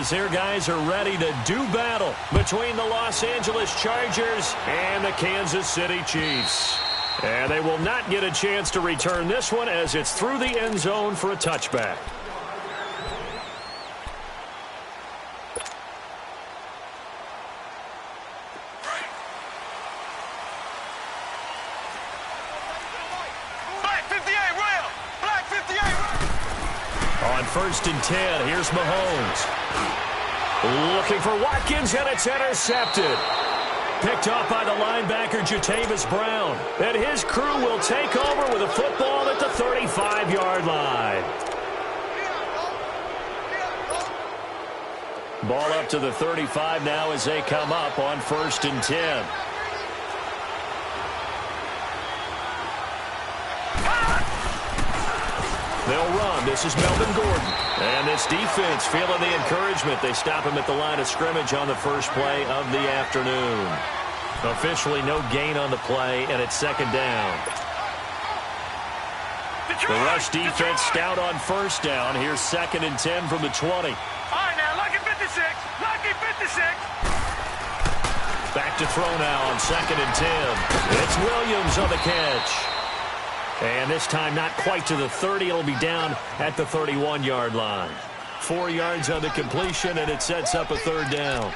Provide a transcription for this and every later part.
halves, their guys are ready to do battle between the Los Angeles Chargers and the Kansas City Chiefs. And they will not get a chance to return this one as it's through the end zone for a touchback. On 1st and 10, here's Mahomes. Looking for Watkins, and it's intercepted. Picked off by the linebacker, Jatavis Brown. And his crew will take over with a football at the 35-yard line. Ball up to the 35 now as they come up on 1st and 10. They'll run. This is Melvin Gordon. And this defense feeling the encouragement. They stop him at the line of scrimmage on the first play of the afternoon. Officially no gain on the play, and it's 2nd down. The rush defense stout on 1st down. Here's 2nd and 10 from the 20. All right, now, lucky 56. Lucky 56. Back to throw now on 2nd and 10. It's Williams on the catch. And this time not quite to the 30. It'll be down at the 31-yard line. 4 yards on the completion, and it sets up a 3rd down.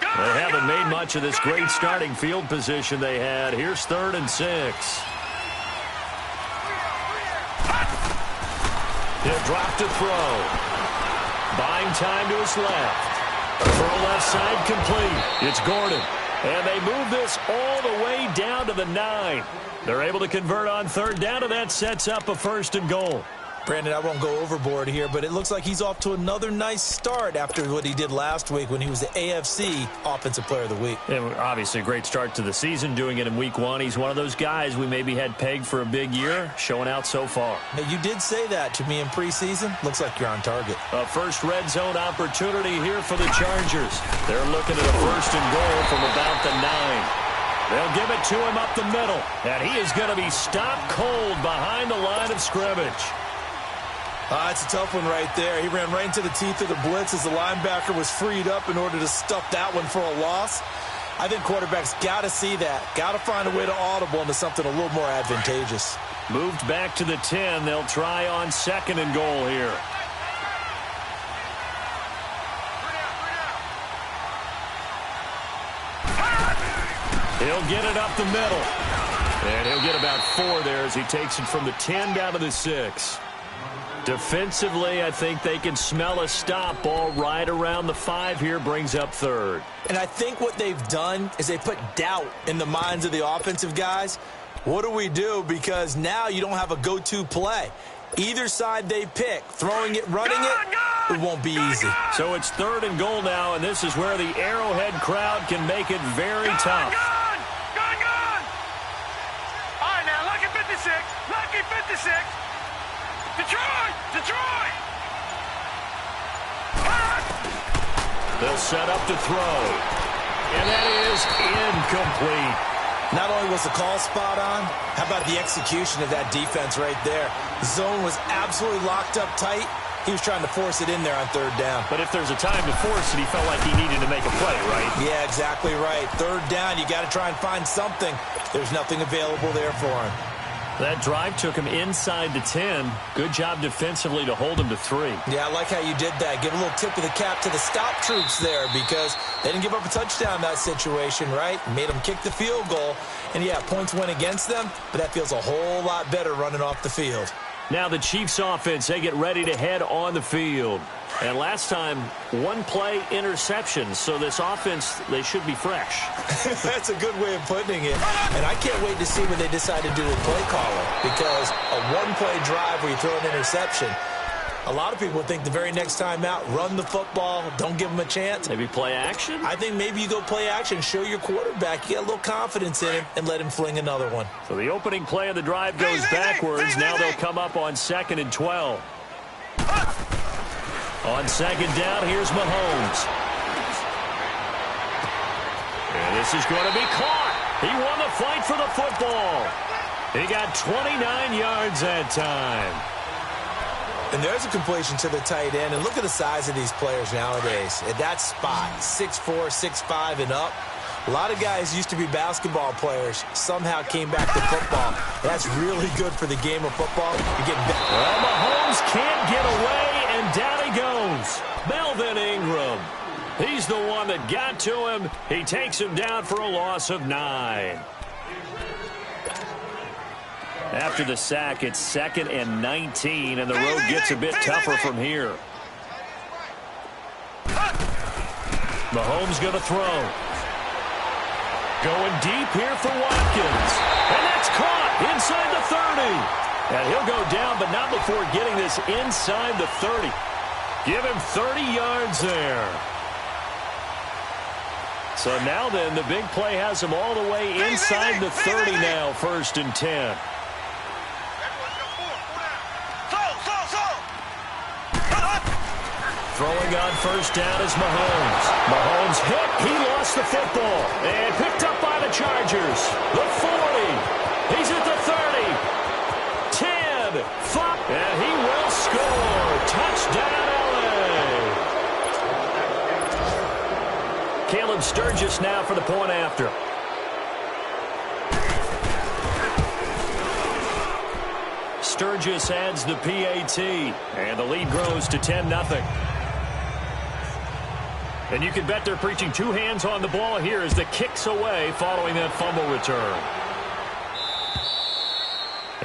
They haven't made much of this great starting field position they had. Here's 3rd and 6. He'll drop to throw. Buying time to his left. Throw left side complete. It's Gordon. And they move this all the way down to the 9. They're able to convert on 3rd down, and that sets up a 1st and goal. Brandon, I won't go overboard here, but it looks like he's off to another nice start after what he did last week when he was the AFC Offensive Player of the Week. And obviously a great start to the season, doing it in Week 1. He's one of those guys we maybe had pegged for a big year, showing out so far. Now, you did say that to me in preseason. Looks like you're on target. A first red zone opportunity here for the Chargers. They're looking at a 1st and goal from about the 9. They'll give it to him up the middle, and he is going to be stopped cold behind the line of scrimmage. It's a tough one right there. He ran right into the teeth of the blitz as the linebacker was freed up in order to stuff that one for a loss. I think quarterbacks got to see that. Got to find a way to audible into something a little more advantageous. Moved back to the 10. They'll try on 2nd and goal here. He'll get it up the middle. And he'll get about 4 there as he takes it from the 10 down to the 6. Defensively, I think they can smell a stop. Ball right around the 5 here, brings up 3rd. And I think what they've done is they put doubt in the minds of the offensive guys. What do we do? Because now you don't have a go-to play. Either side they pick, throwing it, running it won't be easy. So it's 3rd and goal now, and this is where the Arrowhead crowd can make it very tough. Gone! All right, now, lucky 56. Lucky 56. Detroit! They'll set up to throw. And that is incomplete. Not only was the call spot on, how about the execution of that defense right there? The zone was absolutely locked up tight. He was trying to force it in there on 3rd down. But if there's a time to force it, he felt like he needed to make a play, right? Yeah, exactly right. 3rd down, you got to try and find something. There's nothing available there for him. That drive took him inside the 10. Good job defensively to hold him to 3. Yeah, I like how you did that. Give a little tip of the cap to the stop troops there because they didn't give up a touchdown in that situation, right? Made them kick the field goal. And, yeah, points went against them, but that feels a whole lot better running off the field. Now the Chiefs offense, they get ready to head on the field. And last time, 1-play interception. So this offense, they should be fresh. That's a good way of putting it. And I can't wait to see what they decide to do with play calling. Because a 1-play drive where you throw an interception, a lot of people think the very next time out, run the football, don't give them a chance. Maybe play action? I think maybe you go play action, show your quarterback, you get a little confidence in him, and let him fling another one. So the opening play of the drive goes backwards. Now they'll come up on 2nd and 12. On 2nd down, here's Mahomes. And this is going to be caught. He won the fight for the football. He got 29 yards that time. And there's a completion to the tight end. And look at the size of these players nowadays. At that spot, 6'4", 6'5", and up. A lot of guys used to be basketball players, somehow came back to football. That's really good for the game of football. You get well, Mahomes can't get away, and down he goes. Melvin Ingram. He's the one that got to him. He takes him down for a loss of 9. After the sack, it's 2nd and 19, and the road gets a bit tougher from here. Mahomes going to throw. Going deep here for Watkins. And that's caught inside the 30. And he'll go down, but not before getting this inside the 30. Give him 30 yards there. So now then, the big play has him all the way inside the 30 now, 1st and 10. Throwing on 1st down is Mahomes. Mahomes hit. He lost the football. And picked up by the Chargers. The 40. He's at the 30. 10. 5. And he will score. Touchdown, LA. Caleb Sturgis now for the point after. Sturgis adds the PAT. And the lead grows to 10-0. And you can bet they're preaching 2 hands on the ball here as the kick's away following that fumble return.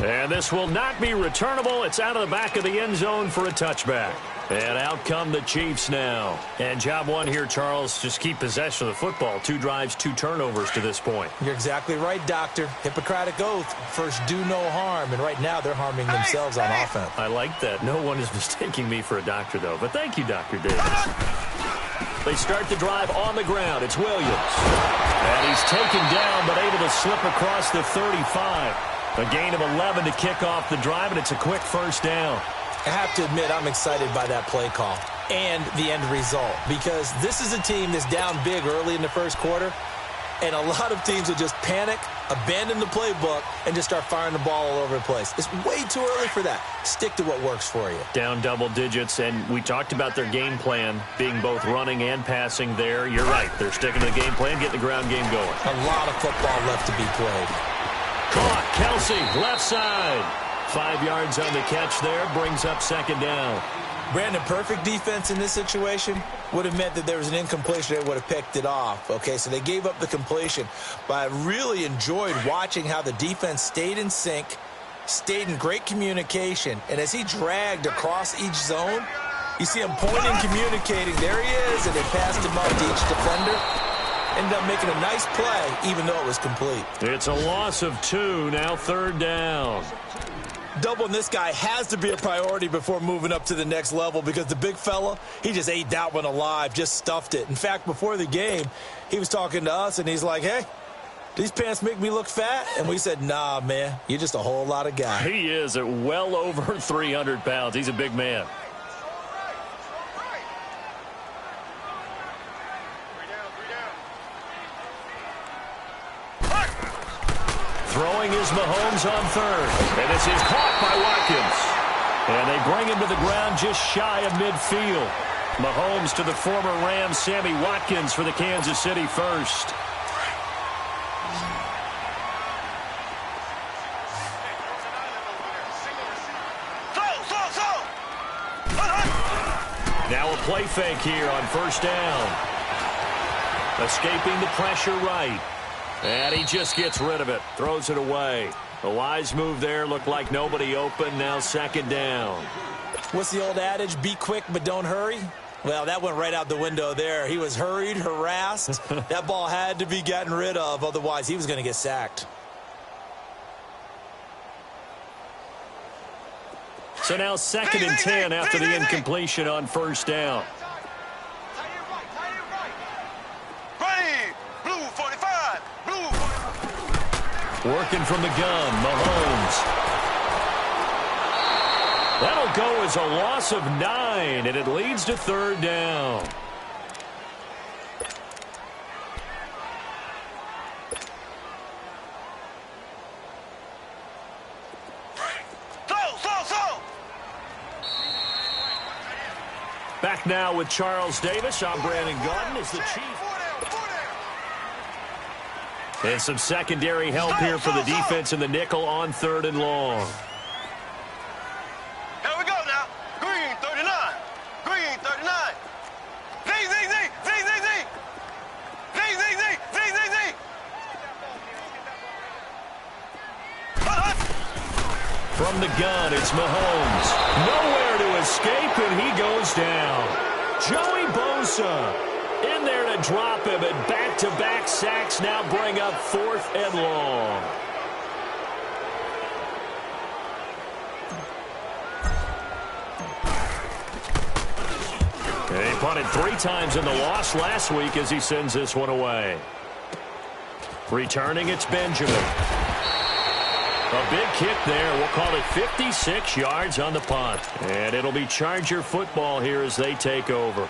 And this will not be returnable. It's out of the back of the end zone for a touchback. And out come the Chiefs now. And job one here, Charles, just keep possession of the football. 2 drives, 2 turnovers to this point. You're exactly right, Doctor. Hippocratic oath. First, do no harm. And right now, they're harming themselves on offense. I like that. No one is mistaking me for a doctor, though. But thank you, Dr. Davis. They start the drive on the ground. It's Williams. And he's taken down, but able to slip across the 35. A gain of 11 to kick off the drive, and it's a quick 1st down. I have to admit, I'm excited by that play call and the end result, because this is a team that's down big early in the 1st quarter, and a lot of teams will just panic, abandon the playbook, and just start firing the ball all over the place. It's way too early for that. Stick to what works for you. Down double digits, and we talked about their game plan being both running and passing there. You're right. They're sticking to the game plan, getting the ground game going. A lot of football left to be played. Caught. Kelsey, left side. 5 yards on the catch there, brings up 2nd down. Brandon, perfect defense in this situation would have meant that there was an incompletion. They would have picked it off. Okay, so they gave up the completion. But I really enjoyed watching how the defense stayed in sync, stayed in great communication. And as he dragged across each zone, you see him pointing, communicating. There he is, and they passed him up to each defender. Ended up making a nice play, even though it was complete. It's a loss of 2, now 3rd down. Doubling this guy has to be a priority before moving up to the next level, because the big fella, he just ate that one alive, just stuffed it. In fact, before the game, he was talking to us, and he's like, hey, these pants make me look fat? And we said, nah, man, you're just a whole lot of guy. He is at well over 300 pounds. He's a big man. Throwing is Mahomes on 3rd. And this is caught by Watkins. And they bring him to the ground just shy of midfield. Mahomes to the former Rams, Sammy Watkins, for the Kansas City first. Now a play fake here on 1st down. Escaping the pressure right. And he just gets rid of it. Throws it away. A wise move there. Looked like nobody open. Now 2nd down. What's the old adage? Be quick, but don't hurry. Well, that went right out the window there. He was hurried, harassed. That ball had to be gotten rid of. Otherwise, he was going to get sacked. So now 2nd and 10 after the incompletion on 1st down. Working from the gun, Mahomes. That'll go as a loss of 9, and it leads to 3rd down. Back now with Charles Davis. I'm Brandon Gordon as the Chief. And some secondary help here for the defense in the nickel on 3rd and long. Here we go now. Green 39. Green 39. Z, Z, Z, Z, Z, Z. Z, Z, Z, Z, Z, Z. From the gun, it's Mahomes. Nowhere to escape, and he goes down. Joey Bosa in there to drop him, and back-to-back sacks now bring up 4th and long. He punted 3 times in the loss last week as he sends this one away. Returning, it's Benjamin. A big kick there. We'll call it 56 yards on the punt. And it'll be Charger football here as they take over.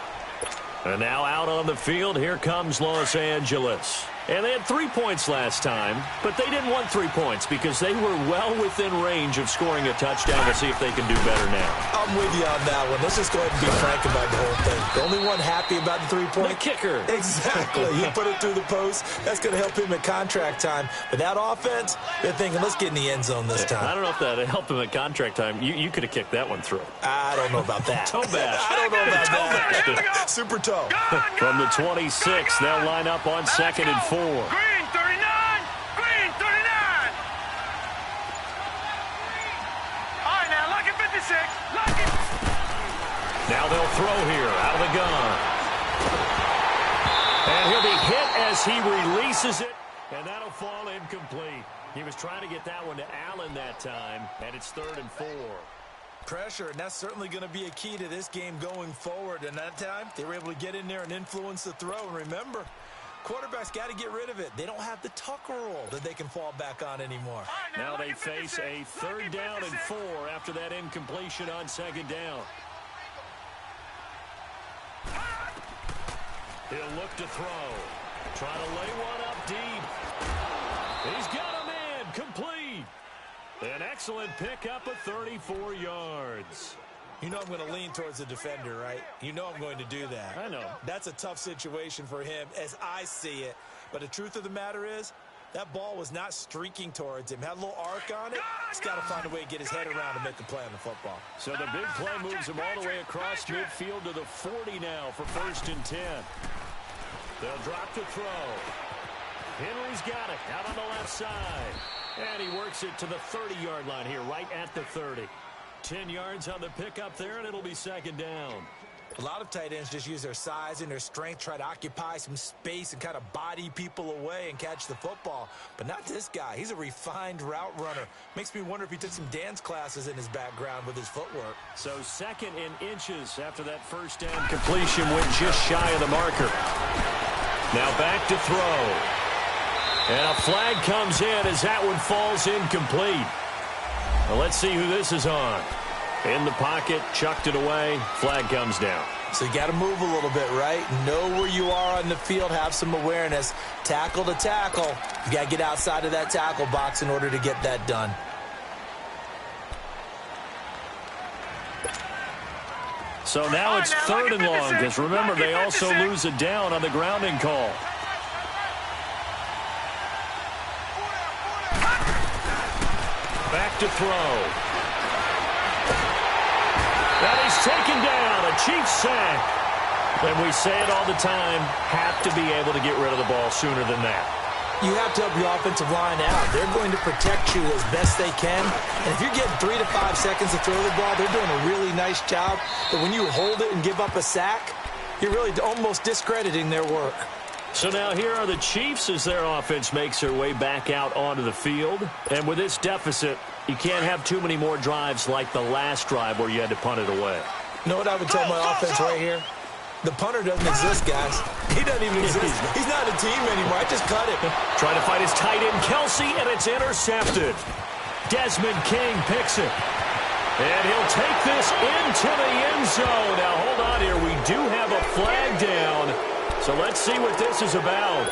And now out on the field, here comes Los Angeles. And they had 3 points last time, but they didn't want 3 points because they were well within range of scoring a touchdown. We'll see if they can do better now. I'm with you on that one. Let's just go ahead and be frank about the whole thing. The only one happy about the 3-point? The kicker. Exactly. He put it through the post. That's going to help him at contract time. But that offense, they're thinking, let's get in the end zone this time. I don't know if that helped him at contract time. You could have kicked that one through. I don't know about that. Toe bash. I don't know about that. Here we go. Super toe. From the 26, they'll line up on 2nd and 4. Green 39. Green 39. All right, now, lucky 56. Lucky. Now they'll throw here out of the gun. And he'll be hit as he releases it. And that'll fall incomplete. He was trying to get that one to Allen that time. And it's 3rd and 4. Pressure, and that's certainly going to be a key to this game going forward. And that time, they were able to get in there and influence the throw. And remember, quarterbacks got to get rid of it. They don't have the Tucker roll that they can fall back on anymore. Now they face a 3rd down and 4 after that incompletion on 2nd down. He'll look to throw. Trying to lay one up deep. He's got a man complete. An excellent pickup of 34 yards. You know I'm going to lean towards the defender, right? You know I'm going to do that. I know. That's a tough situation for him as I see it. But the truth of the matter is, that ball was not streaking towards him. Had a little arc on it. He's got to find a way to get his head around and make a play on the football. So the big play moves him all the way across midfield to the 40 now for 1st and 10. They'll drop to throw. Henry's got it out on the left side. And he works it to the 30-yard line here, right at the 30. 10 yards on the pickup there, and it'll be 2nd down. A lot of tight ends just use their size and their strength, try to occupy some space and kind of body people away and catch the football. But not this guy. He's a refined route runner. Makes me wonder if he took some dance classes in his background with his footwork. So 2nd and inches after that 1st down completion went just shy of the marker. Now back to throw. And a flag comes in as that one falls incomplete. Well, let's see who this is on. In the pocket, chucked it away, flag comes down. So you got to move a little bit, right? Know where you are on the field, have some awareness. Tackle to tackle. You got to get outside of that tackle box in order to get that done. So now it's 3rd and long, because remember, they also lose a down on the grounding call. Back to throw. And he's taken down, a Chiefs sack. And we say it all the time, have to be able to get rid of the ball sooner than that. You have to help your offensive line out. They're going to protect you as best they can. And if you're getting 3 to 5 seconds to throw the ball, they're doing a really nice job. But when you hold it and give up a sack, you're really almost discrediting their work. So now here are the Chiefs as their offense makes their way back out onto the field. And with this deficit, you can't have too many more drives like the last drive where you had to punt it away. You know what I would tell my offense right here? The punter doesn't exist, guys. He doesn't even exist. He's not a team anymore. I just cut it. Trying to fight his tight end, Kelsey, and it's intercepted. Desmond King picks it. And he'll take this into the end zone. Now, hold on here. We do have a flag down. So let's see what this is about.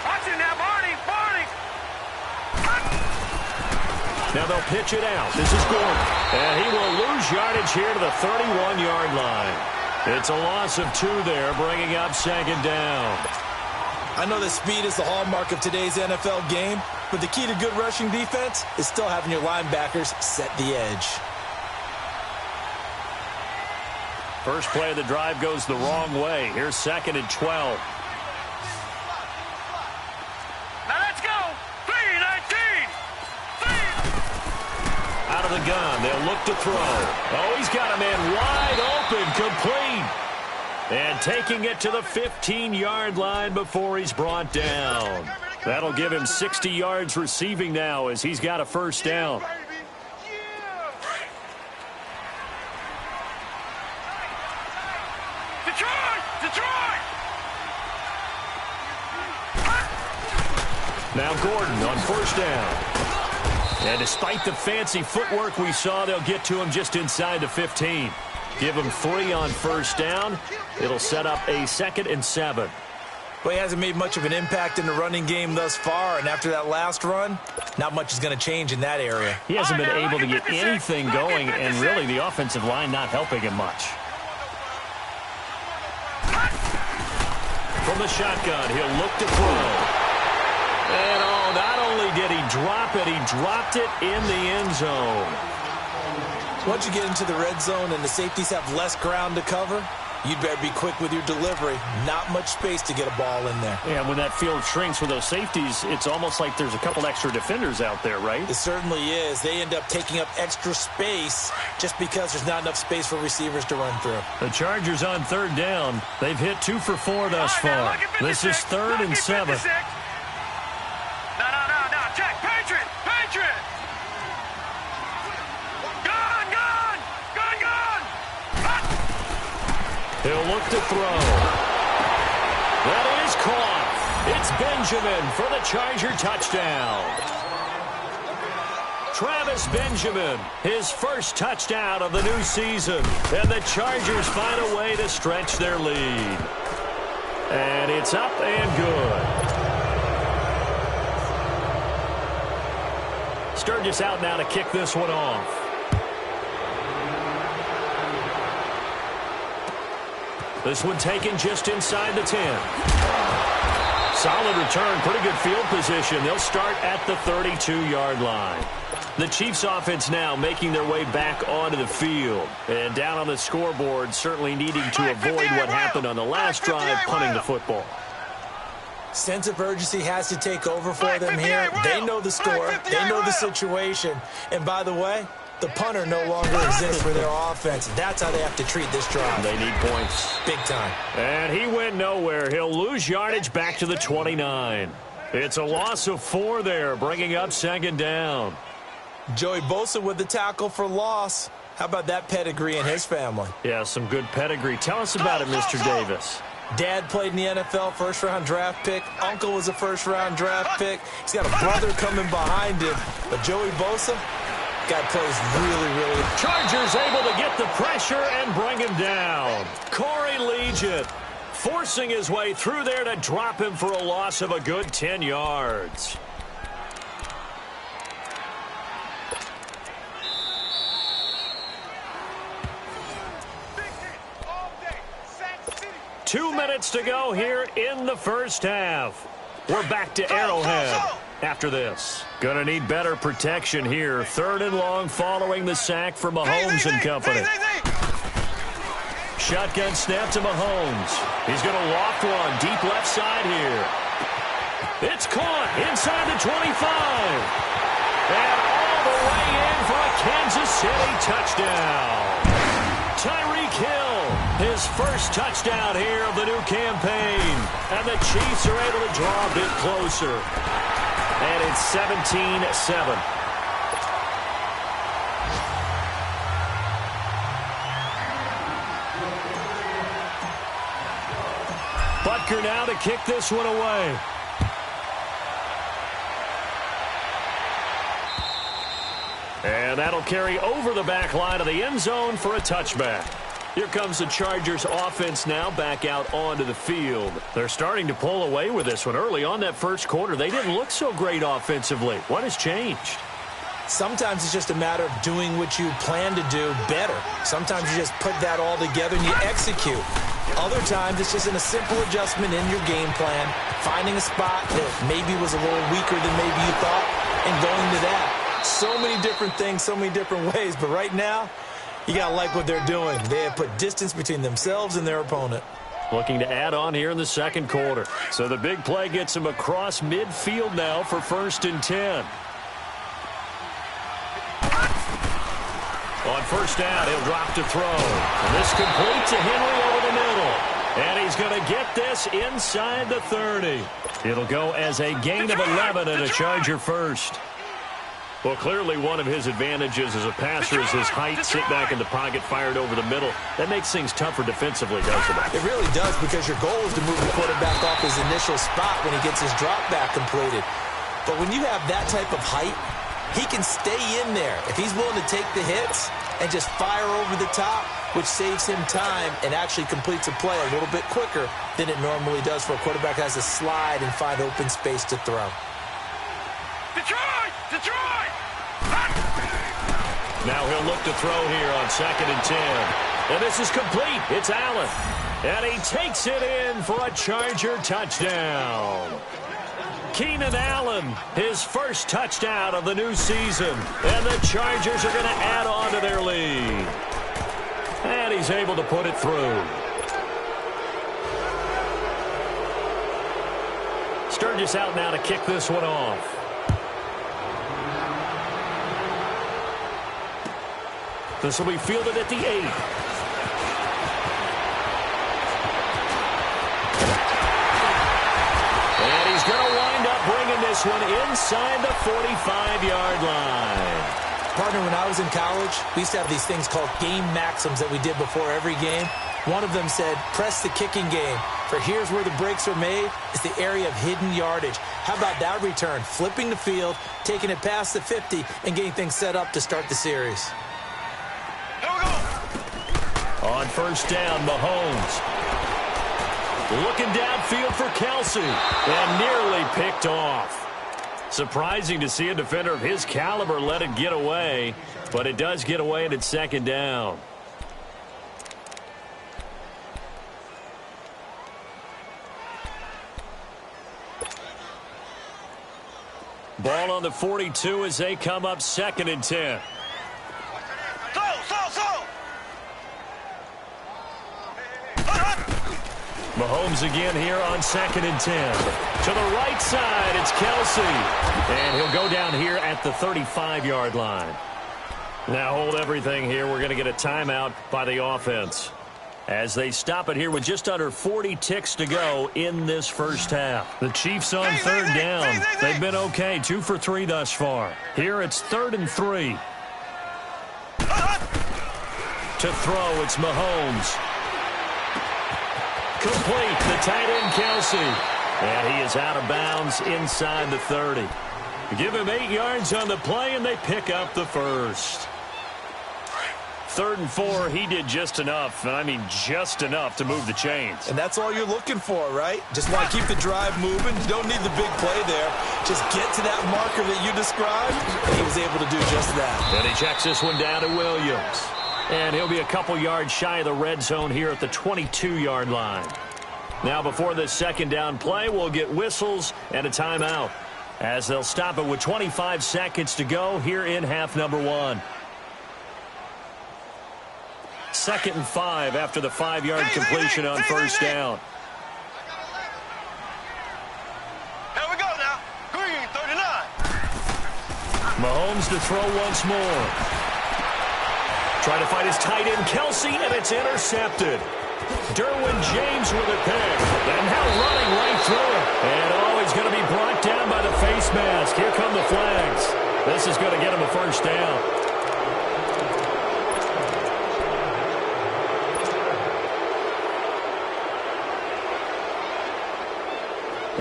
Watch it now, Now they'll pitch it out. This is Gordon. And he will lose yardage here to the 31-yard line. It's a loss of 2 there, bringing up second down. I know that speed is the hallmark of today's NFL game, but the key to good rushing defense is still having your linebackers set the edge. First play of the drive goes the wrong way. Here's 2nd and 12. Now let's go. 3-19. Out of the gun, they'll look to throw. Oh, he's got a man wide open, complete. And taking it to the 15-yard line before he's brought down. That'll give him 60 yards receiving now as he's got a first down. Detroit! Now Gordon on first down. And despite the fancy footwork we saw, they'll get to him just inside the 15. Give him 3 on first down. It'll set up a 2nd and 7. Well, he hasn't made much of an impact in the running game thus far, and after that last run, not much is going to change in that area. He hasn't been able to get anything going, and really the offensive line not helping him much. From the shotgun, he'll look to throw. And oh, not only did he drop it, he dropped it in the end zone. Once you get into the red zone and the safeties have less ground to cover, you'd better be quick with your delivery. Not much space to get a ball in there. Yeah, when that field shrinks with those safeties, it's almost like there's a couple extra defenders out there, right? It certainly is. They end up taking up extra space just because there's not enough space for receivers to run through. The Chargers on 3rd down. They've hit 2 for 4 thus far. This is 3rd and 7. No. Check. Patriot. Gun. He'll look to throw. That is caught. It's Benjamin for the Charger touchdown. Travis Benjamin, his first touchdown of the new season. And the Chargers find a way to stretch their lead. And it's up and good. Sturgis out now to kick this one off. This one taken just inside the 10. Solid return, pretty good field position. They'll start at the 32-yard line. The Chiefs offense now making their way back onto the field. And down on the scoreboard, certainly needing to avoid what happened on the last drive, punting the football. Sense of urgency has to take over for them here. They know the score. They know the situation. And by the way, the punter no longer exists for their offense. That's how they have to treat this drive. They need points. Big time. And he went nowhere. He'll lose yardage back to the 29. It's a loss of 4 there, bringing up 2nd down. Joey Bosa with the tackle for loss. How about that pedigree in his family? Yeah, some good pedigree. Tell us about it, Mr. Davis. Dad played in the NFL, first-round draft pick. Uncle was a first-round draft pick. He's got a brother coming behind him. But Joey Bosa, guy plays really, really. Chargers able to get the pressure and bring him down. Corey Legion forcing his way through there to drop him for a loss of a good 10 yards. Two minutes to go here in the first half. We're back to Arrowhead after this. Gonna need better protection here. 3rd and long following the sack for Mahomes and company. Shotgun snap to Mahomes. He's gonna loft one deep left side here. It's caught inside the 25. And all the way in for a Kansas City touchdown. Tyreek Hill, his first touchdown here of the new campaign. And the Chiefs are able to draw a bit closer. And it's 17-7. Butker now to kick this one away. And that'll carry over the back line of the end zone for a touchback. Here comes the Chargers offense now back out onto the field. They're starting to pull away with this one. Early on that first quarter, they didn't look so great offensively. What has changed? Sometimes it's just a matter of doing what you plan to do better. Sometimes you just put that all together and you execute. Other times it's just in a simple adjustment in your game plan, finding a spot that maybe was a little weaker than maybe you thought, and going to that. So many different things, so many different ways, but right now, you got to like what they're doing. They have put distance between themselves and their opponent. Looking to add on here in the second quarter. So the big play gets him across midfield now for 1st and 10. On first down, he'll drop to throw. And this completes to Henry over the middle. And he's going to get this inside the 30. It'll go as a gain of 11 and a Charger first. Well, clearly one of his advantages as a passer is his height. Sit back in the pocket, fired over the middle. That makes things tougher defensively, doesn't it? It really does, because your goal is to move the quarterback off his initial spot when he gets his drop back completed. But when you have that type of height, he can stay in there. If he's willing to take the hits and just fire over the top, which saves him time and actually completes a play a little bit quicker than it normally does for a quarterback has to slide and find open space to throw. Detroit! Detroit! Now he'll look to throw here on 2nd and 10. And this is complete. It's Allen. And he takes it in for a Charger touchdown. Keenan Allen, his first touchdown of the new season. And the Chargers are going to add on to their lead. And he's able to put it through. Sturgis out now to kick this one off. This will be fielded at the 8. And he's going to wind up bringing this one inside the 45-yard line. Partner, when I was in college, we used to have these things called game maxims that we did before every game. One of them said, press the kicking game. For here's where the breaks are made. It's the area of hidden yardage. How about that return? Flipping the field, taking it past the 50, and getting things set up to start the series. On first down, Mahomes. Looking downfield for Kelsey. And nearly picked off. Surprising to see a defender of his caliber let it get away. But it does get away and it's 2nd down. Ball on the 42 as they come up 2nd and 10. Mahomes again here on 2nd and 10. To the right side, it's Kelsey. And he'll go down here at the 35-yard line. Now hold everything here. We're going to get a timeout by the offense as they stop it here with just under 40 ticks to go in this first half. The Chiefs on 3rd down. They've been okay, 2 for 3 thus far. Here it's 3rd and 3. To throw, it's Mahomes. Complete, the tight end Kelsey. And he is out of bounds inside the 30. Give him 8 yards on the play, and they pick up the first. 3rd and 4, he did just enough, and I mean just enough to move the chains. And that's all you're looking for, right? Just want to keep the drive moving. You don't need the big play there. Just get to that marker that you described, and he was able to do just that. And he checks this one down to Williams. And he'll be a couple yards shy of the red zone here at the 22-yard line. Now before this 2nd down play, we'll get whistles and a timeout as they'll stop it with 25 seconds to go here in half number 1. 2nd and 5 after the 5-yard completion on first down. Here we go now. Green, 39. Mahomes to throw once more. Trying to find his tight end, Kelsey, and it's intercepted. Derwin James with a pick. And now running right through it. And he's going to be brought down by the face mask. Here come the flags. This is going to get him a first down.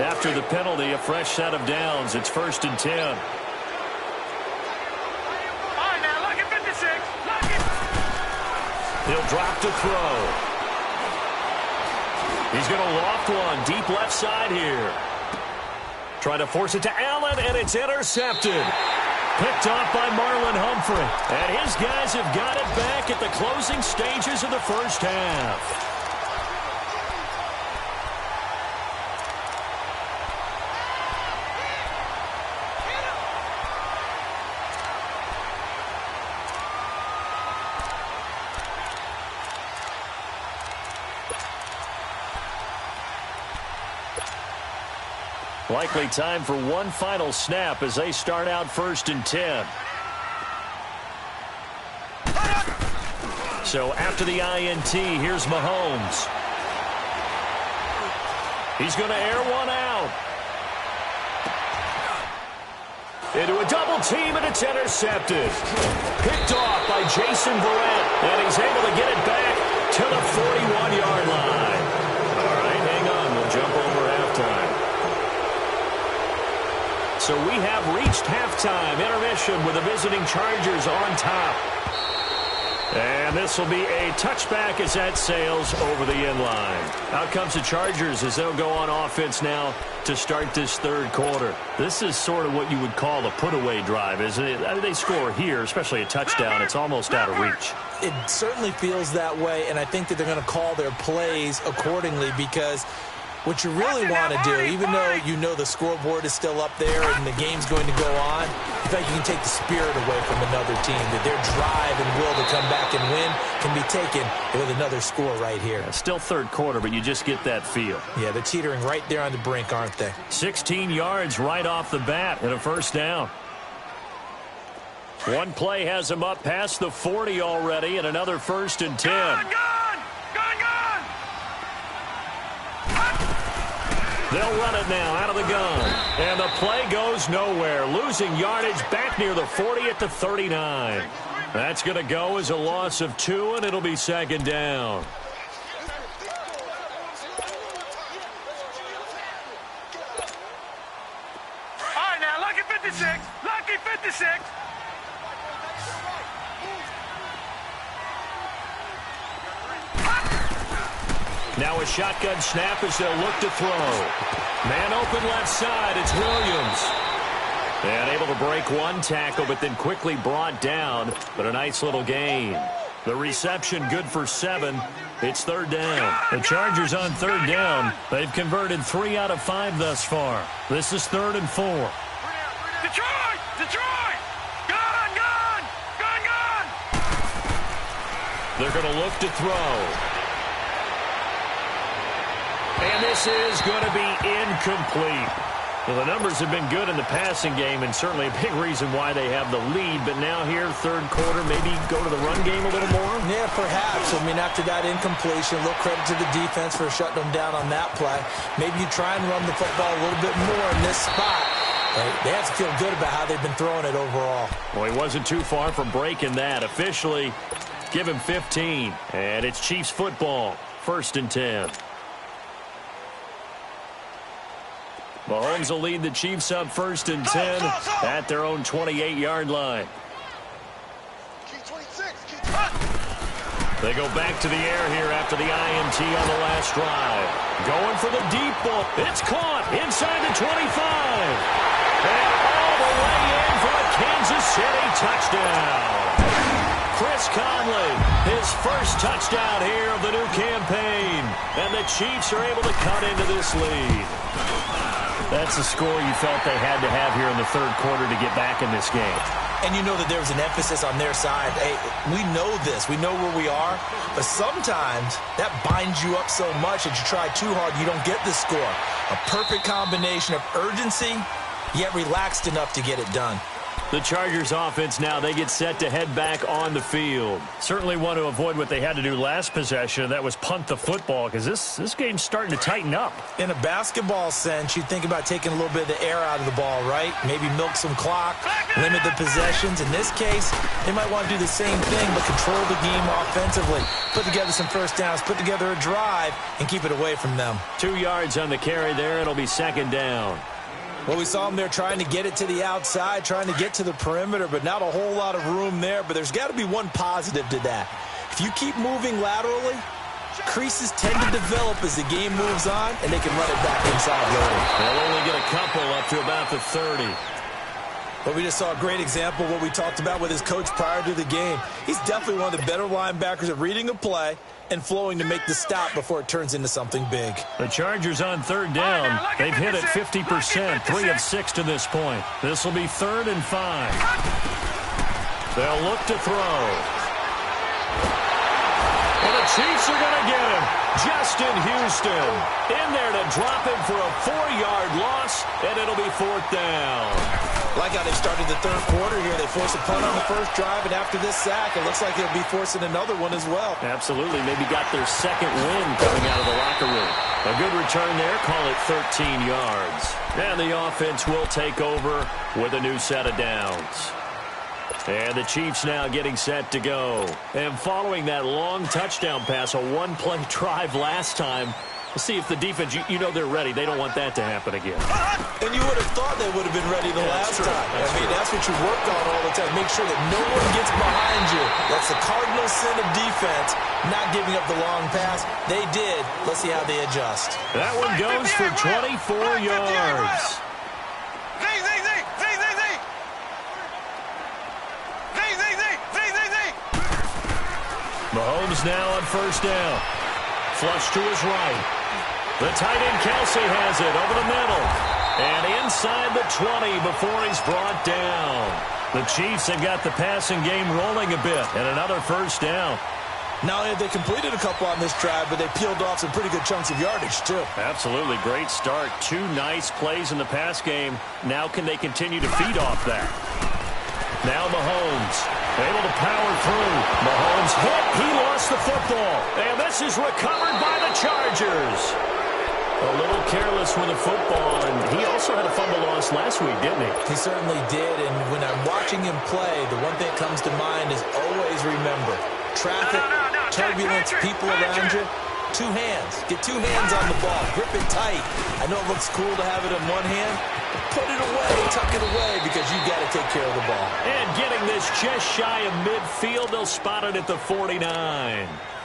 After the penalty, a fresh set of downs. It's 1st and 10. He'll drop to throw. He's going to loft one deep left side here. Trying to force it to Allen, and it's intercepted. Picked off by Marlon Humphrey. And his guys have got it back at the closing stages of the first half. Likely time for one final snap as they start out 1st and 10. So after the INT, here's Mahomes. He's going to air one out. Into a double team, and it's intercepted. Picked off by Jason Verrett, and he's able to get it back to the 41-yard line. All right, hang on. We'll jump over halftime. So we have reached halftime, intermission with the visiting Chargers on top. And this will be a touchback as that sails over the end line. Out comes the Chargers as they'll go on offense now to start this third quarter. This is sort of what you would call a put-away drive, isn't it? I mean, they score here, especially a touchdown. It's almost out of reach. It certainly feels that way, and I think that they're going to call their plays accordingly because what you really want to do, even though you know the scoreboard is still up there and the game's going to go on, you think you can take the spirit away from another team, that their drive and will to come back and win can be taken with another score right here. Still third quarter, but you just get that feel. Yeah, they're teetering right there on the brink, aren't they? 16 yards right off the bat and a first down. One play has them up past the 40 already and another 1st and 10. They'll run it now out of the gun. And the play goes nowhere. Losing yardage back near the 40 at the 39. That's going to go as a loss of 2, and it'll be 2nd down. All right, now, lucky 56. Lucky 56. Now a shotgun snap as they'll look to throw. Man open left side, it's Williams. And able to break one tackle, but then quickly brought down. But a nice little gain. The reception good for 7. It's 3rd down. The Chargers on 3rd down. They've converted 3 out of 5 thus far. This is 3rd and 4. Detroit! Detroit! Gun! Gun! Gun! Gun! They're going to look to throw. And this is going to be incomplete. Well, the numbers have been good in the passing game and certainly a big reason why they have the lead. But now here, third quarter, maybe go to the run game a little more? Yeah, perhaps. I mean, after that incompletion, a little credit to the defense for shutting them down on that play. Maybe you try and run the football a little bit more in this spot. They have to feel good about how they've been throwing it overall. Well, he wasn't too far from breaking that. Officially, give him 15. And it's Chiefs football, 1st and 10. Mahomes will lead the Chiefs up 1st and 10 at their own 28-yard line. They go back to the air here after the INT on the last drive. Going for the deep ball. It's caught inside the 25. And all the way in for a Kansas City touchdown. Chris Conley, his first touchdown here of the new campaign. And the Chiefs are able to cut into this lead. That's a score you felt they had to have here in the third quarter to get back in this game. And you know that there was an emphasis on their side. Hey, we know this. We know where we are. But sometimes that binds you up so much that you try too hard, you don't get the score. A perfect combination of urgency, yet relaxed enough to get it done. The Chargers offense now, they get set to head back on the field. Certainly want to avoid what they had to do last possession. That was punt the football because this game's starting to tighten up. In a basketball sense, you think about taking a little bit of the air out of the ball, right? Maybe milk some clock, limit the possessions. In this case, they might want to do the same thing but control the game offensively. Put together some first downs, put together a drive, and keep it away from them. 2 yards on the carry there. It'll be 2nd down. Well, we saw them there trying to get it to the outside, trying to get to the perimeter, but not a whole lot of room there. But there's got to be one positive to that. If you keep moving laterally, creases tend to develop as the game moves on, and they can run it back inside later. They'll only get a couple up to about the 30. But we just saw a great example of what we talked about with his coach prior to the game. He's definitely one of the better linebackers at reading a play and flowing to make the stop before it turns into something big. The Chargers on third down. They've hit it 50%, 3 of 6 to this point. This will be 3rd and 5. They'll look to throw. And the Chiefs are going to get him. Justin Houston in there to drop him for a 4-yard loss, and it'll be 4th down. Like how they started the third quarter here. They forced a punt on the first drive, and after this sack, it looks like they'll be forcing another one as well. Absolutely. Maybe got their second win coming out of the locker room. A good return there. Call it 13 yards. And the offense will take over with a new set of downs. And the Chiefs now getting set to go. And following that long touchdown pass, a one-play drive last time, we'll see if the defense, you know they're ready. They don't want that to happen again. And you would have thought they would have been ready the last time. That's what you work on all the time. Make sure that no one gets behind you. That's the cardinal sin of defense, not giving up the long pass. They did. Let's see how they adjust. That one goes for 24 yards. Mahomes now on first down. Flush to his right. The tight end Kelsey has it over the middle. And inside the 20 before he's brought down. The Chiefs have got the passing game rolling a bit. And another first down. Not only have they completed a couple on this drive, but they peeled off some pretty good chunks of yardage, too. Absolutely. Great start. 2 nice plays in the pass game. Now can they continue to feed off that? Now Mahomes able to power through. Mahomes hit. He lost the football. And this is recovered by the Chargers. A little careless with the football, and he also had a fumble loss last week, didn't he? He certainly did, and when I'm watching him play, the one thing that comes to mind is always remember, traffic, turbulence, people around you, 2 hands. Get 2 hands on the ball. Grip it tight. I know it looks cool to have it in one hand, but put it away, tuck it away, because you've got to take care of the ball. And getting this just shy of midfield, they'll spot it at the 49.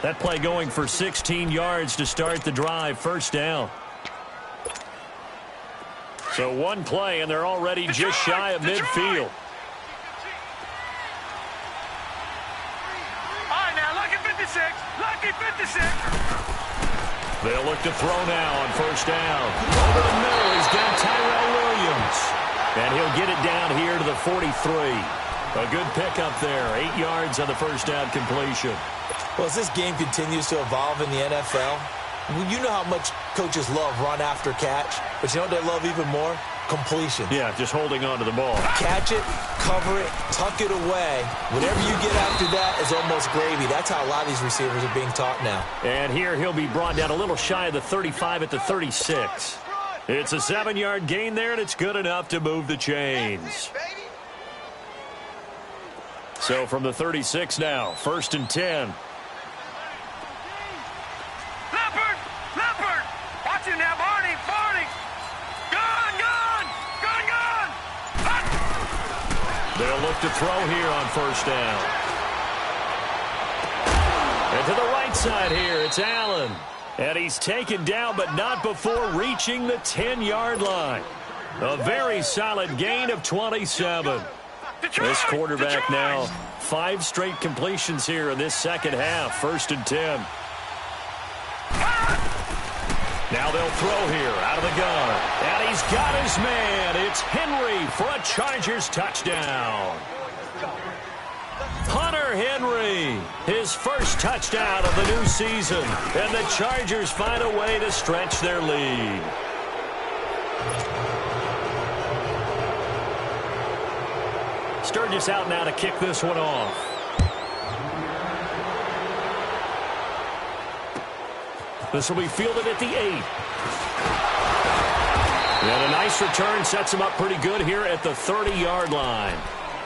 That play going for 16 yards to start the drive. First down. So one play, and they're already just shy of midfield. All right, now, lucky 56. Lucky 56. They'll look to throw now on first down. Over the middle, he's got Tyrell Williams. And he'll get it down here to the 43. A good pickup there. 8 yards on the first down completion. Well, as this game continues to evolve in the NFL, you know how much coaches love run after catch, but you know what they love even more? Completion. Yeah, just holding on to the ball. Catch it, cover it, tuck it away. Whatever you get after that is almost gravy. That's how a lot of these receivers are being taught now. And here he'll be brought down a little shy of the 35 at the 36. It's a 7-yard gain there, and it's good enough to move the chains. So from the 36 now, 1st and 10. Leopard! Watch him now, Barney! Gone! They'll look to throw here on first down. And to the right side here, it's Allen. And he's taken down, but not before reaching the 10-yard line. A very solid gain of 27. This quarterback now, 5 straight completions here in this second half. 1st and 10. Now they'll throw here out of the gun. And he's got his man. It's Henry for a Chargers touchdown. Hunter Henry, his first touchdown of the new season. And the Chargers find a way to stretch their lead. Sturgis out now to kick this one off. This will be fielded at the 8. And a nice return sets him up pretty good here at the 30-yard line.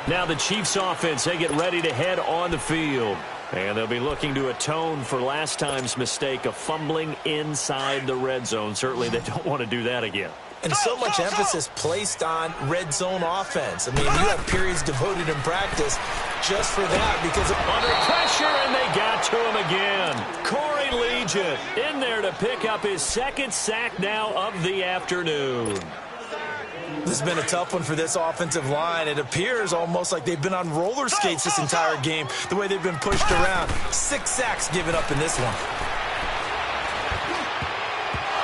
Now the Chiefs offense, they get ready to head on the field. And they'll be looking to atone for last time's mistake of fumbling inside the red zone. Certainly they don't want to do that again. And so much emphasis placed on red zone offense. I mean, you have periods devoted in practice just for that because of under pressure, and they got to him again. Corey Legion in there to pick up his 2nd sack now of the afternoon. This has been a tough one for this offensive line. It appears almost like they've been on roller skates this entire game, the way they've been pushed around. 6 sacks given up in this one.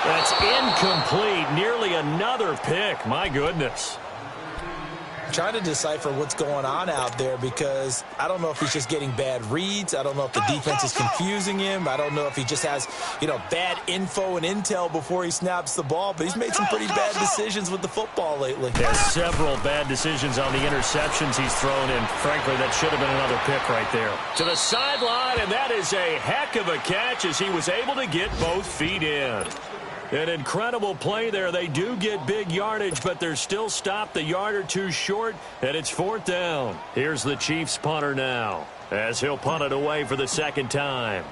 That's incomplete. Nearly another pick. My goodness. Trying to decipher what's going on out there because I don't know if he's just getting bad reads. I don't know if the defense is confusing him. I don't know if he just has, bad info and intel before he snaps the ball. But he's made some pretty bad decisions with the football lately. There's several bad decisions on the interceptions he's thrown, and frankly, that should have been another pick right there. To the sideline, and that is a heck of a catch as he was able to get both feet in. An incredible play there. They do get big yardage, but they're still stopped a yard or two short, and it's 4th down. Here's the Chiefs punter now, as he'll punt it away for the second time.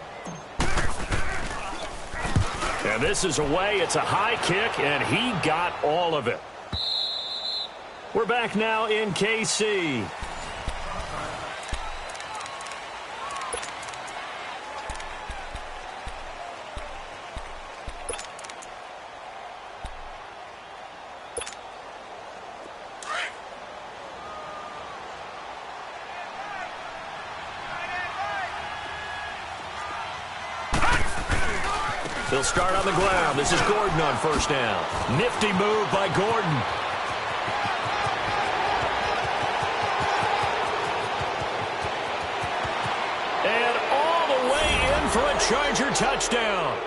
And this is away. It's a high kick, and he got all of it. We're back now in KC. They'll start on the ground. This is Gordon on first down. Nifty move by Gordon. And all the way in for a Charger touchdown.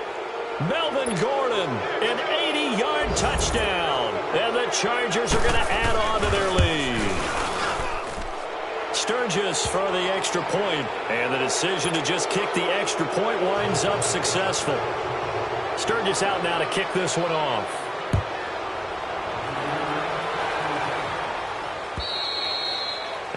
Melvin Gordon, an 80-yard touchdown. And the Chargers are going to add on to their lead. Sturgis for the extra point. And the decision to just kick the extra point winds up successful. Sturgis out now to kick this one off.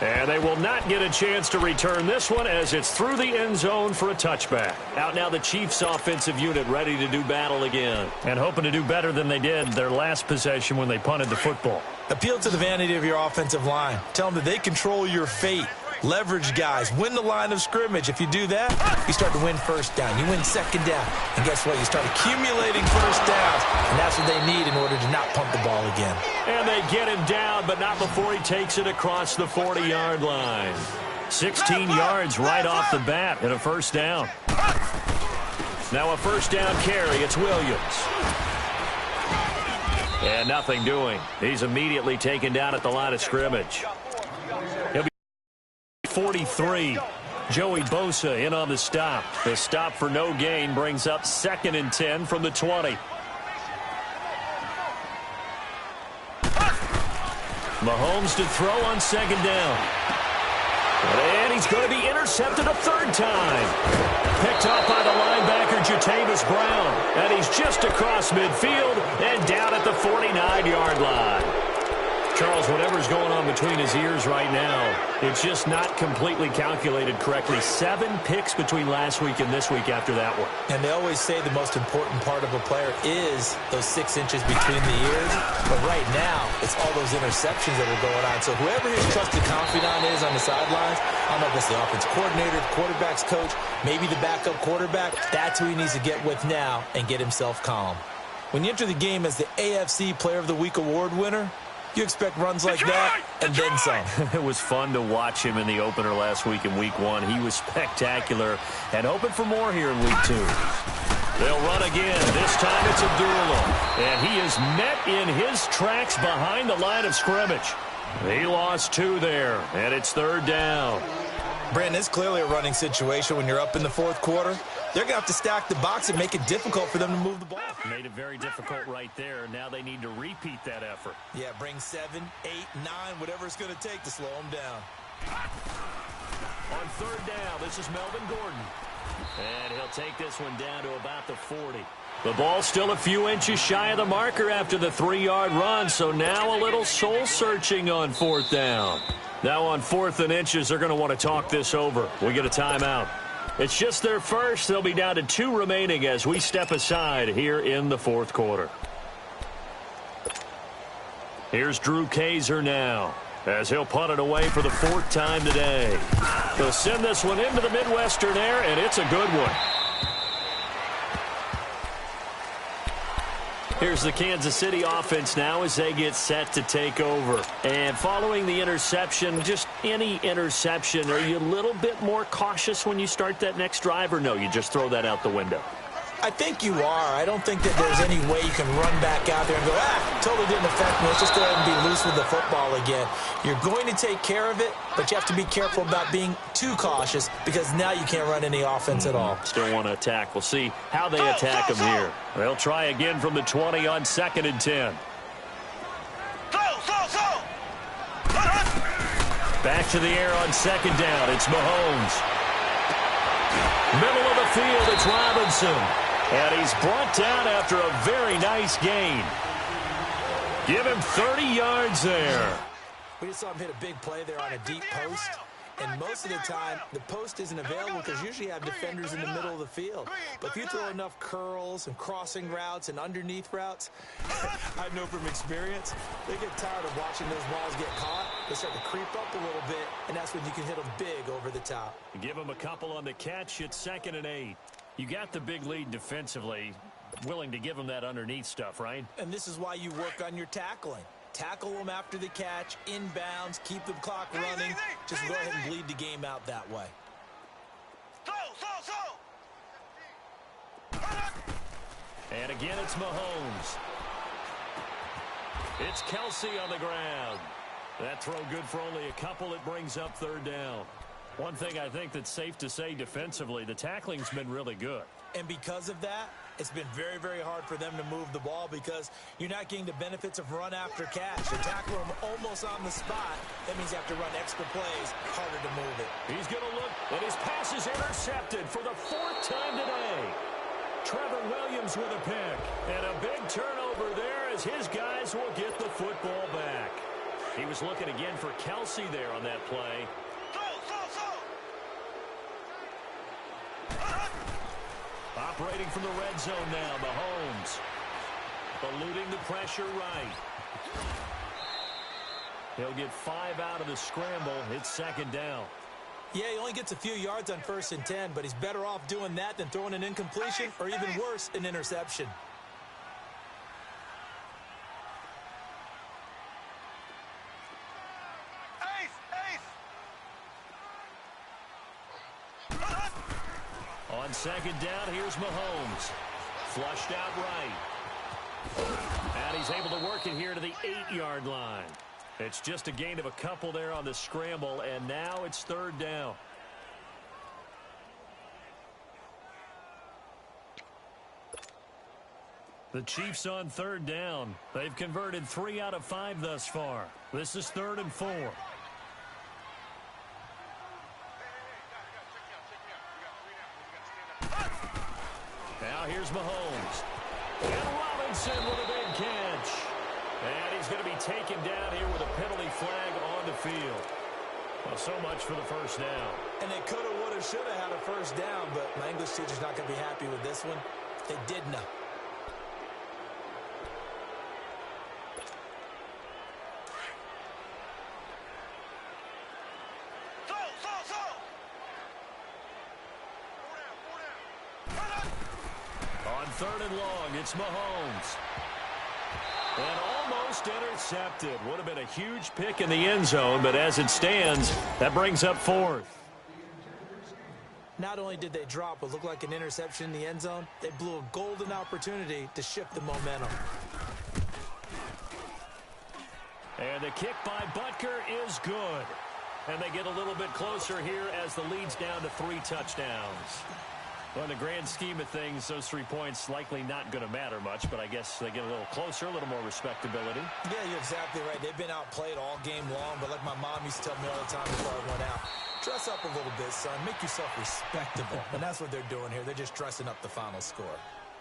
And they will not get a chance to return this one as it's through the end zone for a touchback. Out now the Chiefs offensive unit ready to do battle again. And hoping to do better than they did their last possession when they punted the football. Appeal to the vanity of your offensive line. Tell them that they control your fate. Leverage guys. Win the line of scrimmage. If you do that, you start to win first down. You win second down. And guess what? You start accumulating first downs. And that's what they need in order to not punt the ball again. And they get him down, but not before he takes it across the 40-yard line. 16 yards right off the bat and a first down. Now a first down carry. It's Williams. And nothing doing. He's immediately taken down at the line of scrimmage. He'll be 43. Joey Bosa in on the stop. The stop for no gain brings up 2nd and 10 from the 20. Mahomes to throw on 2nd down. And he's going to be intercepted a 3rd time. Picked up by the linebacker, Jatavis Brown. And he's just across midfield and down at the 49-yard line. Charles, whatever's going on between his ears right now, it's just not completely calculated correctly. 7 picks between last week and this week after that one. And they always say the most important part of a player is those 6 inches between the ears. But right now, it's all those interceptions that are going on. So whoever his trusted confidant is on the sidelines, I don't know if it's the offense coordinator, the quarterback's coach, maybe the backup quarterback, that's who he needs to get with now and get himself calm. When you enter the game as the AFC Player of the Week award winner, you expect runs like that and then some. It was fun to watch him in the opener last week in week 1. He was spectacular and hoping for more here in week 2. They'll run again. This time it's Abdullah. And he is met in his tracks behind the line of scrimmage. He lost 2 there, and it's 3rd down. Brandon, it's clearly a running situation when you're up in the 4th quarter. They're going to have to stack the box and make it difficult for them to move the ball. Made it very difficult right there. Now they need to repeat that effort. Yeah, bring 7, 8, 9, whatever it's going to take to slow them down. On 3rd down, this is Melvin Gordon. And he'll take this one down to about the 40. The ball still a few inches shy of the marker after the 3-yard run, so now a little soul-searching on 4th down. Now on 4th and inches, they're going to want to talk this over. We get a timeout. It's just their first. They'll be down to 2 remaining as we step aside here in the 4th quarter. Here's Drew Kaiser now as he'll punt it away for the 4th time today. He'll send this one into the Midwestern air, and it's a good one. Here's the Kansas City offense now as they get set to take over. And following the interception, just any interception, are you a little bit more cautious when you start that next drive, or no, you just throw that out the window? I think you are. I don't think that there's any way you can run back out there and go, totally didn't affect me. Let's just go ahead and be loose with the football again. You're going to take care of it, but you have to be careful about being too cautious because now you can't run any offense at all. Still want to attack. We'll see how they attack them here. They'll try again from the 20 on 2nd and 10. Back to the air on 2nd down. It's Mahomes. Middle of the field, it's Robinson. And he's brought down after a very nice gain. Give him 30 yards there. We just saw him hit a big play there on a deep post. And most of the time, the post isn't available because usually you have defenders in the middle of the field. But if you throw enough curls and crossing routes and underneath routes, I know from experience, they get tired of watching those balls get caught. They start to creep up a little bit, and that's when you can hit them big over the top. Give them a couple on the catch. It's 2nd and 8. You got the big lead defensively. Willing to give them that underneath stuff, right? And this is why you work on your tackling. Tackle them after the catch, inbounds, keep the clock running. Just go ahead and bleed the game out that way. And again, it's Mahomes. It's Kelsey on the ground. That throw good for only a couple. It brings up 3rd down. One thing I think that's safe to say defensively, the tackling's been really good. And because of that, it's been very, very hard for them to move the ball because you're not getting the benefits of run after catch. You tackle them almost on the spot. That means you have to run extra plays, harder to move it. He's going to look, and his pass is intercepted for the 4th time today. Trevor Williams with a pick. And a big turnover there as his guys will get the football back. He was looking again for Kelsey there on that play. Operating from the red zone now, Mahomes. Eluding the pressure right. He'll get 5 out of the scramble. It's 2nd down. Yeah, he only gets a few yards on 1st and 10, but he's better off doing that than throwing an incompletion or even worse, an interception. On 2nd down, here's Mahomes. Flushed out right. And he's able to work it here to the 8-yard line. It's just a gain of a couple there on the scramble, and now it's 3rd down. The Chiefs on 3rd down. They've converted 3 out of 5 thus far. This is 3rd and 4. Now here's Mahomes. And Robinson with a big catch. And he's going to be taken down here with a penalty flag on the field. Well, so much for the 1st down. And they could have, would have, should have had a 1st down, but my English teacher's not going to be happy with this one. They did not. On 3rd and long, it's Mahomes. And almost intercepted. Would have been a huge pick in the end zone, but as it stands, that brings up 4th. Not only did they drop what looked like an interception in the end zone, they blew a golden opportunity to shift the momentum. And the kick by Butker is good. And they get a little bit closer here as the lead's down to 3 touchdowns. Well, in the grand scheme of things, those 3 points likely not going to matter much, but I guess they get a little closer, a little more respectability. Yeah, you're exactly right. They've been outplayed all game long, but like my mom used to tell me all the time before I went out, dress up a little bit, son. Make yourself respectable. And that's what they're doing here. They're just dressing up the final score.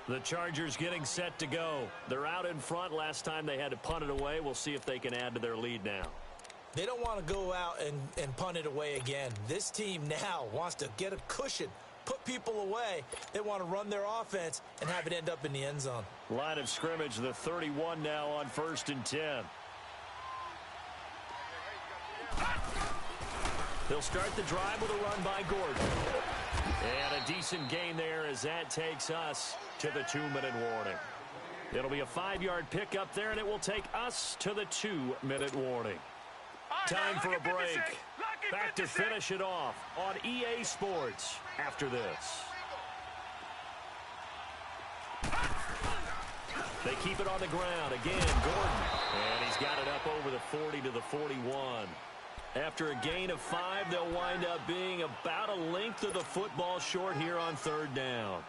The Chargers getting set to go. They're out in front. Last time they had to punt it away. We'll see if they can add to their lead now. They don't want to go out and punt it away again. This team now wants to get a cushion, put people away. They want to run their offense and have it end up in the end zone. Line of scrimmage, the 31 now on 1st and 10. They'll start the drive with a run by Gordon. And a decent gain there as that takes us to the 2-minute warning. It'll be a 5-yard pickup there, and it will take us to the 2-minute warning. Time for a break. Back to finish it off on EA Sports after this. They keep it on the ground. Again, Gordon. And he's got it up over the 40 to the 41. After a gain of 5, they'll wind up being about a length of the football short here on 3rd down.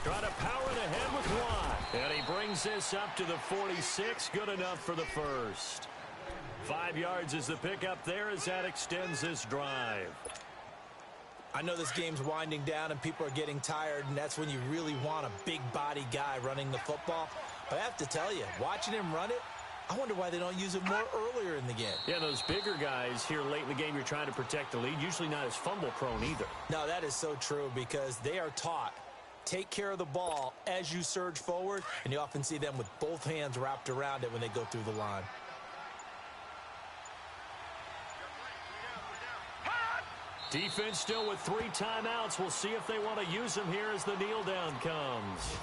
Trying to power it ahead with Watt. And he brings this up to the 46. Good enough for the first. 5 yards is the pickup there as that extends this drive. I know this game's winding down and people are getting tired, and that's when you really want a big body guy running the football. But I have to tell you, watching him run it, I wonder why they don't use it more earlier in the game. Yeah, those bigger guys here late in the game, you're trying to protect the lead, usually not as fumble prone either. No, that is so true because they are taught take care of the ball as you surge forward, and you often see them with both hands wrapped around it when they go through the line. Defense still with 3 timeouts. We'll see if they want to use them here as the kneel down comes.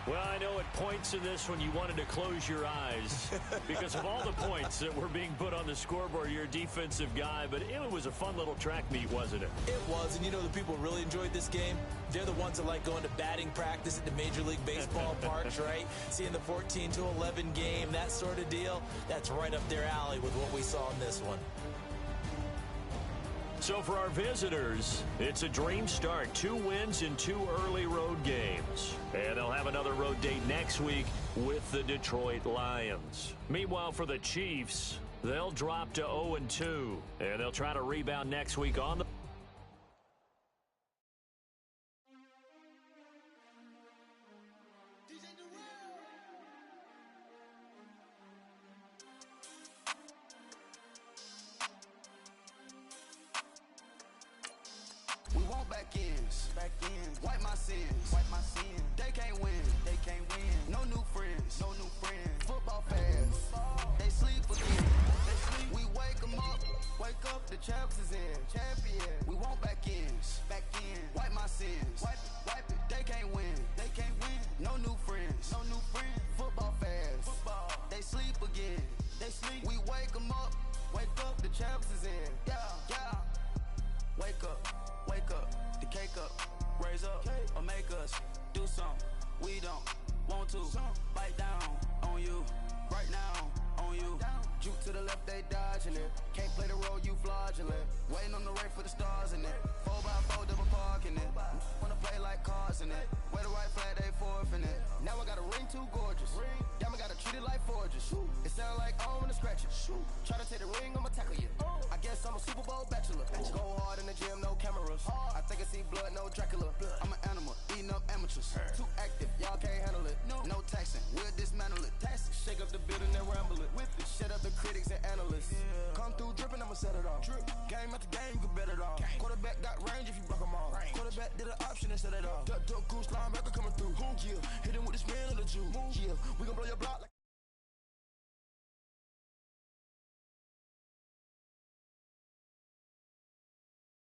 Well, I know at points in this when you wanted to close your eyes because of all the points that were being put on the scoreboard. You're a defensive guy, but it was a fun little track meet, wasn't it? It was, and you know the people really enjoyed this game? They're the ones that like going to batting practice at the Major League Baseball parks, right? Seeing the 14-11 game, that sort of deal. That's right up their alley with what we saw in this one. So for our visitors, it's a dream start. 2 wins in 2 early road games. And they'll have another road date next week with the Detroit Lions. Meanwhile, for the Chiefs, they'll drop to 0-2. And they'll try to rebound next week on the... Wipe my sins. They can't win. No new friends. Football fans. They sleep again. We wake them up. Wake up, the champs is in. Champion. We want back ends. Wipe my sins. Wipe it. They can't win. No new friends. Football fans. They sleep again. We wake them up. Wake up, the champs is in. Yeah. Wake up, the cake up, raise up, or make us do something we don't want to. Bite down on you, right now on you. Juke to the left, they dodging it. Can't play the role, you fraudulent. Waiting on the right for the stars in it. 4x4 double parking it. Wanna play like cars in it. Wear the right flag, they forfeiting it. Now I got a ring too gorgeous. Damn, I gotta treat it like forges. It sound like I wanna scratch it. Try to take the ring, I'ma tackle you. I guess I'm a Super Bowl bachelor. Go hard in the gym, no cameras. I think I see blood, no Dracula. I'm an animal, eating up amateurs. Too active, y'all can't handle it. No taxing, we'll dismantle it. Shake up the building and ramble it. Whip it, shut up the critics and analysts. Come through dripping, I'ma set it off. Game after game, you can bet it off. Quarterback got range if you block them all. Quarterback did an option and set it off. Duck, goose, linebacker coming through. Yeah, hit him with the spin